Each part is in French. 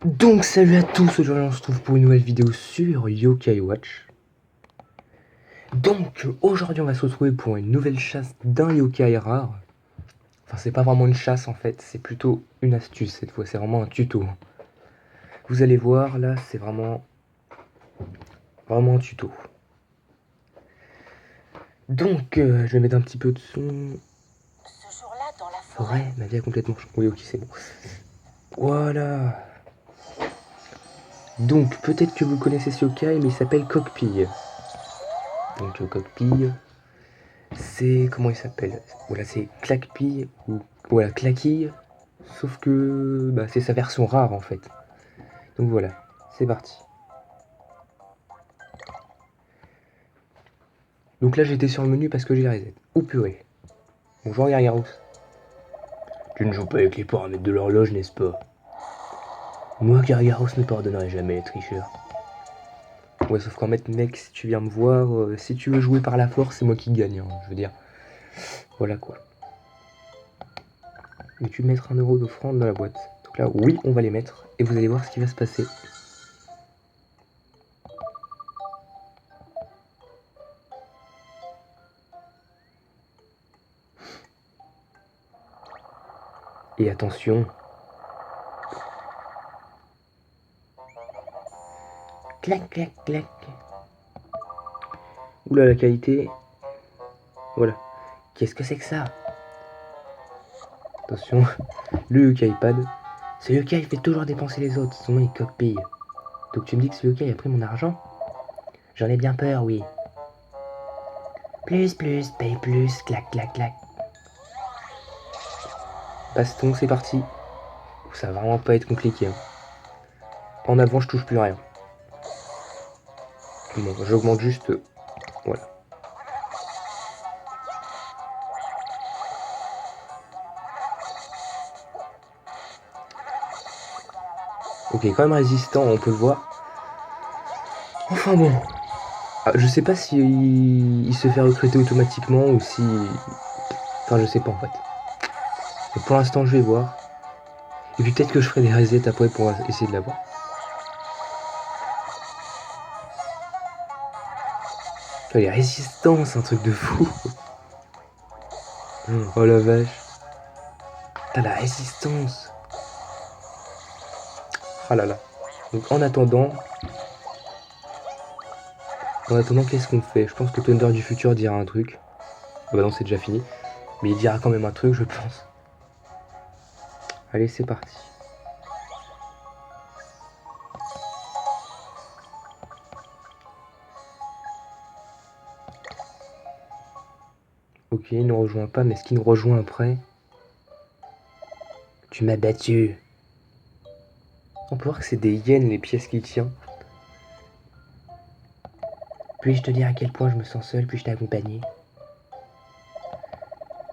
Donc salut à tous, aujourd'hui on se retrouve pour une nouvelle vidéo sur Yokai Watch. Donc aujourd'hui on va se retrouver pour une nouvelle chasse d'un yokai rare. Enfin c'est pas vraiment une chasse en fait, c'est plutôt une astuce cette fois, c'est vraiment un tuto. Vous allez voir là, c'est vraiment un tuto. Donc je vais mettre un petit peu de son. Ce jour-là, dans la forêt. Ma vie a complètement changé. Oui ok c'est bon. Voilà. Donc peut-être que vous connaissez ce yokai mais il s'appelle Coquepille. Donc Coquepille. C'est. Comment il s'appelle? Voilà, c'est Claquepille ou. Voilà, Claquille. Sauf que. Bah, c'est sa version rare en fait. Donc voilà, c'est parti. Donc là, j'étais sur le menu parce que j'ai reset. Oh purée. Bonjour, Gargarous. Tu ne joues pas avec les paramètres de l'horloge, n'est-ce pas? Moi, Gargarous ne pardonnerai jamais, tricheur. Ouais, sauf qu'en mec, si tu viens me voir, si tu veux jouer par la force, c'est moi qui gagne, hein, je veux dire. Voilà quoi. Mais tu mettre 1 € d'offrande dans la boîte. Donc là, oui, on va les mettre. Et vous allez voir ce qui va se passer. Et attention. Clac, clac, clac. Oula, la qualité. Voilà. Qu'est-ce que c'est que ça? Attention, le yokai-pad. Ce yokai fait toujours dépenser les autres, son nom est Coquepille. Donc tu me dis que ce yokai a pris mon argent? J'en ai bien peur, oui. Plus, paye plus, clac, clac, clac. Baston, c'est parti. Ça va vraiment pas être compliqué. Hein. En avant, je touche plus rien. Bon, j'augmente juste. Voilà. Ok, quand même résistant, on peut le voir. Enfin bon. Ah, je sais pas si il se fait recruter automatiquement ou si. Enfin, je sais pas en fait. Mais pour l'instant, je vais voir. Et puis peut-être que je ferai des resets après pour essayer de l'avoir. Les résistances, un truc de fou. Oh la vache. T'as la résistance. Ah là là. Donc en attendant, qu'est-ce qu'on fait? Je pense que Thunder du futur dira un truc. Ah bah non, c'est déjà fini. Mais il dira quand même un truc, je pense. Allez, c'est parti. Ok, il ne nous rejoint pas, mais est-ce qu'il nous rejoint après? Tu m'as battu. On peut voir que c'est des yens les pièces qu'il tient. Puis-je te dire à quel point je me sens seul, puis-je t'accompagner?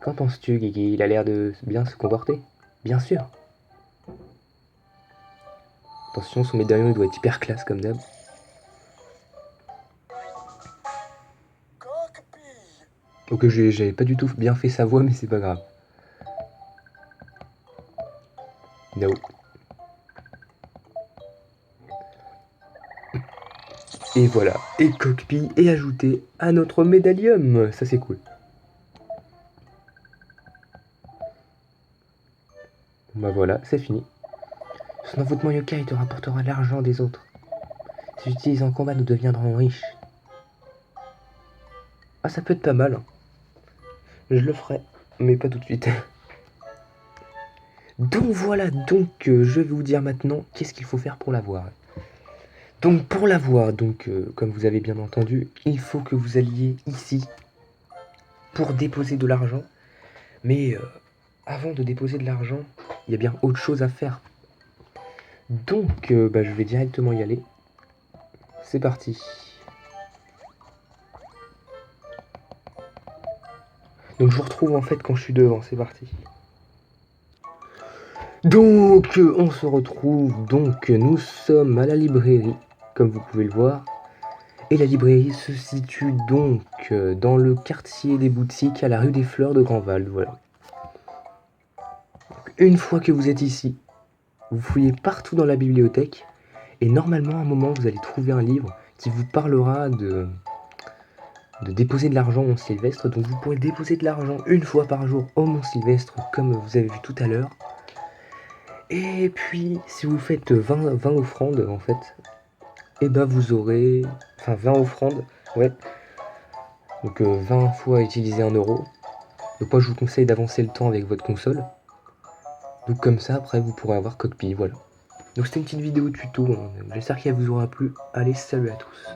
Qu'en penses-tu, Guigui? Il a l'air de bien se comporter? Bien sûr. Attention, son médaillon il doit être hyper classe comme d'hab. Ok, j'avais pas du tout bien fait sa voix, mais c'est pas grave. No. Et voilà, et Coquepille est ajouté à notre médaillum. Ça c'est cool. Bon bah voilà, c'est fini. Son envoûtement yokai te rapportera l'argent des autres. Si tu utilises en combat, nous deviendrons riches. Ah, ça peut être pas mal. Hein. Je le ferai, mais pas tout de suite. Donc voilà, je vais vous dire maintenant qu'est-ce qu'il faut faire pour l'avoir. Donc pour l'avoir, comme vous avez bien entendu, il faut que vous alliez ici pour déposer de l'argent. Mais avant de déposer de l'argent, il y a bien autre chose à faire. Donc je vais directement y aller. C'est parti. Donc je vous retrouve en fait quand je suis devant, c'est parti. Donc on se retrouve, nous sommes à la librairie, comme vous pouvez le voir. Et la librairie se situe donc dans le quartier des boutiques à la rue des Fleurs de Grandval, voilà. Donc, une fois que vous êtes ici, vous fouillez partout dans la bibliothèque, et normalement à un moment vous allez trouver un livre qui vous parlera de déposer de l'argent au Mont Sylvestre. Donc vous pourrez déposer de l'argent une fois par jour au Mont Sylvestre, comme vous avez vu tout à l'heure. Et puis si vous faites 20 offrandes en fait, et ben vous aurez... Enfin 20 offrandes, ouais. Donc 20 fois utiliser 1 euro. Donc moi je vous conseille d'avancer le temps avec votre console. Donc comme ça après vous pourrez avoir cockpit, voilà. Donc c'était une petite vidéo tuto, hein. J'espère qu'elle vous aura plu. Allez, salut à tous.